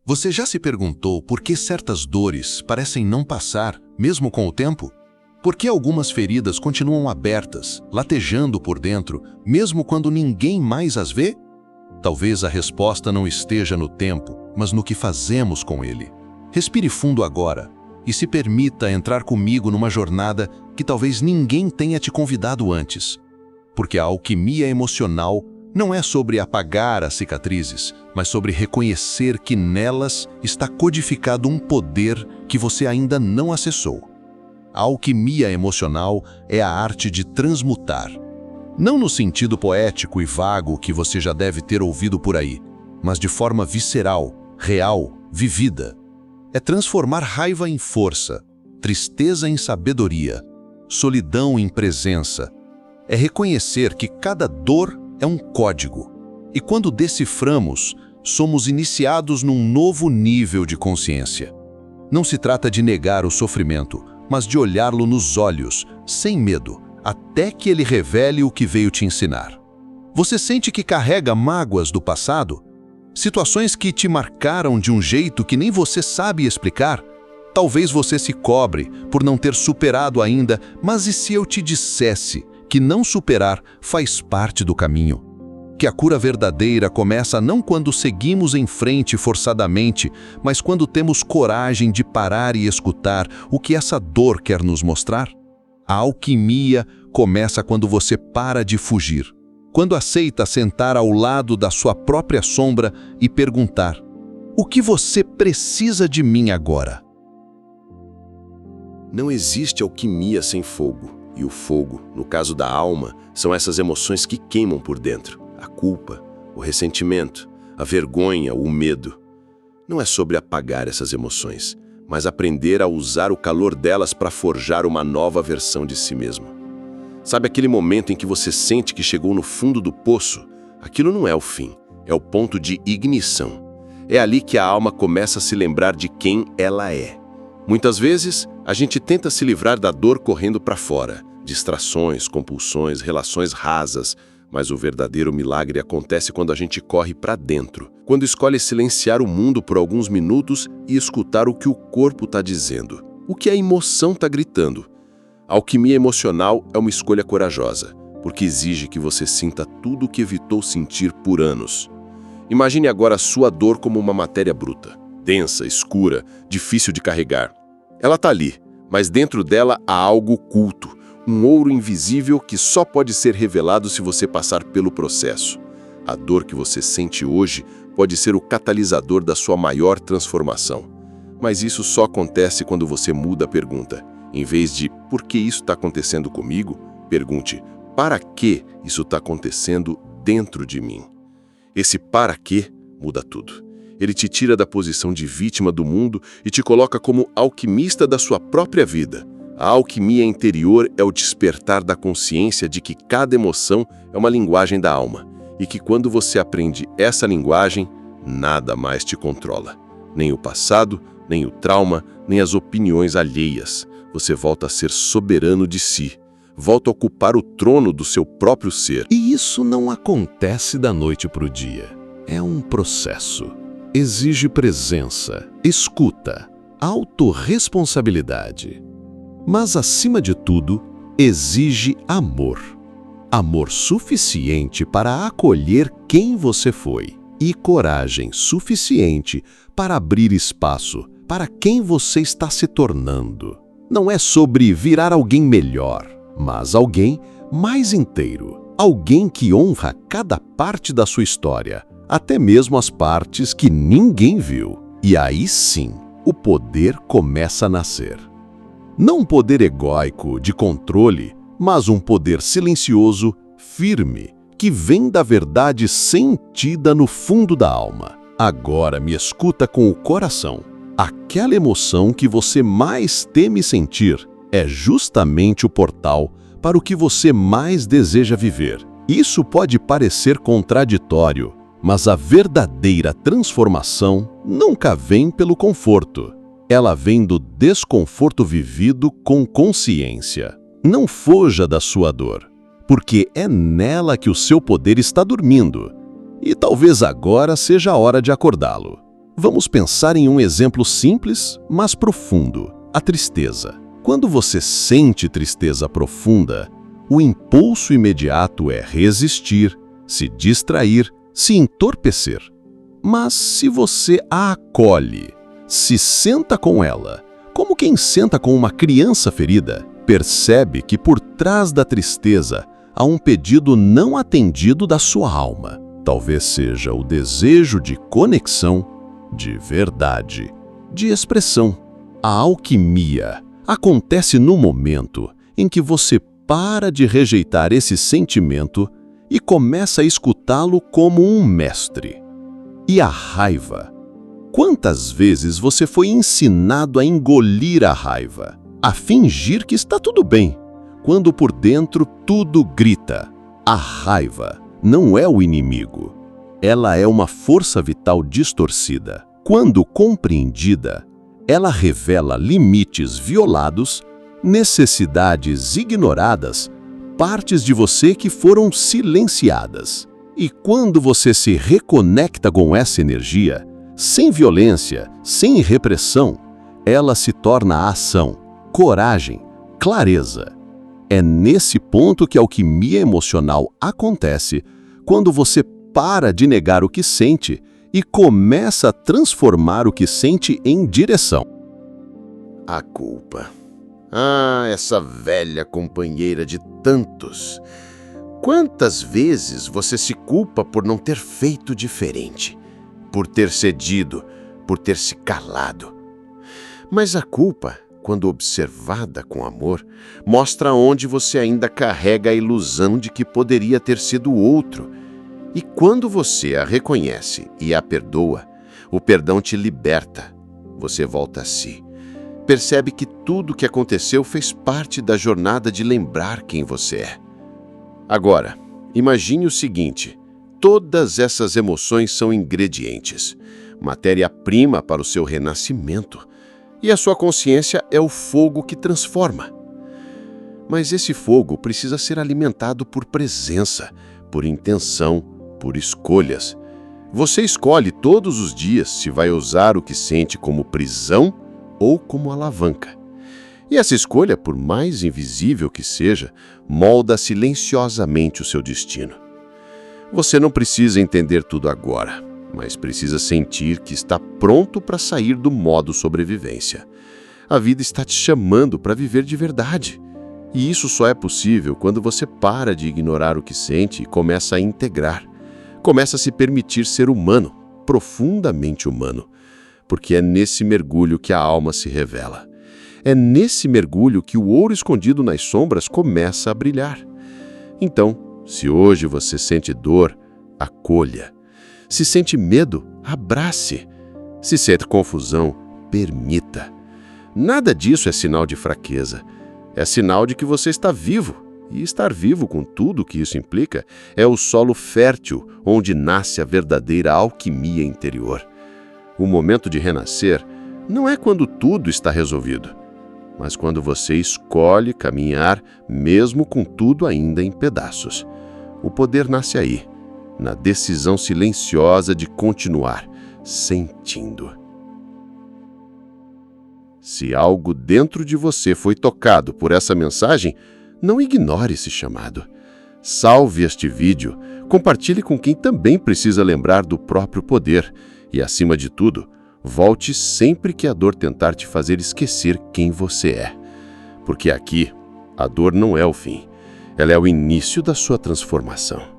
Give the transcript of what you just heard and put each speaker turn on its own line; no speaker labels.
Você já se perguntou por que certas dores parecem não passar, mesmo com o tempo? Por que algumas feridas continuam abertas, latejando por dentro, mesmo quando ninguém mais as vê? Talvez a resposta não esteja no tempo, mas no que fazemos com ele. Respire fundo agora e se permita entrar comigo numa jornada que talvez ninguém tenha te convidado antes. Porque a alquimia emocional não é sobre apagar as cicatrizes, mas sobre reconhecer que nelas está codificado um poder que você ainda não acessou. A alquimia emocional é a arte de transmutar. Não no sentido poético e vago que você já deve ter ouvido por aí, mas de forma visceral, real, vivida. É transformar raiva em força, tristeza em sabedoria, solidão em presença. É reconhecer que cada dor é um código. E quando deciframos, somos iniciados num novo nível de consciência. Não se trata de negar o sofrimento, mas de olhá-lo nos olhos, sem medo, até que ele revele o que veio te ensinar. Você sente que carrega mágoas do passado? Situações que te marcaram de um jeito que nem você sabe explicar? Talvez você se cobre por não ter superado ainda, mas e se eu te dissesse que não superar faz parte do caminho? Que a cura verdadeira começa não quando seguimos em frente forçadamente, mas quando temos coragem de parar e escutar o que essa dor quer nos mostrar? A alquimia começa quando você para de fugir, quando aceita sentar ao lado da sua própria sombra e perguntar: o que você precisa de mim agora?
Não existe alquimia sem fogo. E o fogo, no caso da alma, são essas emoções que queimam por dentro. A culpa, o ressentimento, a vergonha, o medo. Não é sobre apagar essas emoções, mas aprender a usar o calor delas para forjar uma nova versão de si mesmo. Sabe aquele momento em que você sente que chegou no fundo do poço? Aquilo não é o fim, é o ponto de ignição. É ali que a alma começa a se lembrar de quem ela é. Muitas vezes, a gente tenta se livrar da dor correndo para fora. Distrações, compulsões, relações rasas. Mas o verdadeiro milagre acontece quando a gente corre para dentro. Quando escolhe silenciar o mundo por alguns minutos e escutar o que o corpo está dizendo. O que a emoção está gritando. A alquimia emocional é uma escolha corajosa, porque exige que você sinta tudo o que evitou sentir por anos. Imagine agora a sua dor como uma matéria bruta. Densa, escura, difícil de carregar. Ela está ali, mas dentro dela há algo oculto, um ouro invisível que só pode ser revelado se você passar pelo processo. A dor que você sente hoje pode ser o catalisador da sua maior transformação. Mas isso só acontece quando você muda a pergunta. Em vez de "por que isso está acontecendo comigo?", pergunte "para que isso está acontecendo dentro de mim?". Esse "para que" muda tudo. Ele te tira da posição de vítima do mundo e te coloca como alquimista da sua própria vida. A alquimia interior é o despertar da consciência de que cada emoção é uma linguagem da alma e que quando você aprende essa linguagem, nada mais te controla. Nem o passado, nem o trauma, nem as opiniões alheias. Você volta a ser soberano de si. Volta a ocupar o trono do seu próprio ser.
E isso não acontece da noite para o dia. É um processo. Exige presença, escuta, autorresponsabilidade. Mas, acima de tudo, exige amor. Amor suficiente para acolher quem você foi e coragem suficiente para abrir espaço para quem você está se tornando. Não é sobre virar alguém melhor, mas alguém mais inteiro. Alguém que honra cada parte da sua história, até mesmo as partes que ninguém viu. E aí sim, o poder começa a nascer. Não um poder egóico, de controle, mas um poder silencioso, firme, que vem da verdade sentida no fundo da alma. Agora me escuta com o coração. Aquela emoção que você mais teme sentir é justamente o portal para o que você mais deseja viver. Isso pode parecer contraditório, mas a verdadeira transformação nunca vem pelo conforto. Ela vem do desconforto vivido com consciência. Não fuja da sua dor, porque é nela que o seu poder está dormindo. E talvez agora seja a hora de acordá-lo. Vamos pensar em um exemplo simples, mas profundo: a tristeza. Quando você sente tristeza profunda, o impulso imediato é resistir, se distrair, se entorpecer. Mas se você a acolhe, se senta com ela, como quem senta com uma criança ferida, percebe que por trás da tristeza há um pedido não atendido da sua alma. Talvez seja o desejo de conexão, de verdade, de expressão. A alquimia acontece no momento em que você para de rejeitar esse sentimento e começa a escutá-lo como um mestre. E a raiva? Quantas vezes você foi ensinado a engolir a raiva, a fingir que está tudo bem, quando por dentro tudo grita? A raiva não é o inimigo. Ela é uma força vital distorcida. Quando compreendida, ela revela limites violados, necessidades ignoradas, partes de você que foram silenciadas. E quando você se reconecta com essa energia, sem violência, sem repressão, ela se torna ação, coragem, clareza. É nesse ponto que a alquimia emocional acontece, quando você para de negar o que sente e começa a transformar o que sente em direção.
A culpa. Ah, essa velha companheira de tantos. Quantas vezes você se culpa por não ter feito diferente, por ter cedido, por ter se calado? Mas a culpa, quando observada com amor, mostra onde você ainda carrega a ilusão de que poderia ter sido outro. E quando você a reconhece e a perdoa, o perdão te liberta. Você volta a si. Percebe que tudo o que aconteceu fez parte da jornada de lembrar quem você é. Agora, imagine o seguinte: todas essas emoções são ingredientes, matéria-prima para o seu renascimento, e a sua consciência é o fogo que transforma. Mas esse fogo precisa ser alimentado por presença, por intenção, por escolhas. Você escolhe todos os dias se vai usar o que sente como prisão ou como alavanca. E essa escolha, por mais invisível que seja, molda silenciosamente o seu destino. Você não precisa entender tudo agora, mas precisa sentir que está pronto para sair do modo sobrevivência. A vida está te chamando para viver de verdade. E isso só é possível quando você para de ignorar o que sente e começa a integrar. Começa a se permitir ser humano, profundamente humano. Porque é nesse mergulho que a alma se revela. É nesse mergulho que o ouro escondido nas sombras começa a brilhar. Então, se hoje você sente dor, acolha. Se sente medo, abrace. Se sente confusão, permita. Nada disso é sinal de fraqueza. É sinal de que você está vivo. E estar vivo com tudo o que isso implica é o solo fértil onde nasce a verdadeira alquimia interior. O momento de renascer não é quando tudo está resolvido, mas quando você escolhe caminhar mesmo com tudo ainda em pedaços. O poder nasce aí, na decisão silenciosa de continuar sentindo. Se algo dentro de você foi tocado por essa mensagem, não ignore esse chamado. Salve este vídeo, compartilhe com quem também precisa lembrar do próprio poder e, acima de tudo, volte sempre que a dor tentar te fazer esquecer quem você é. Porque aqui, a dor não é o fim, ela é o início da sua transformação.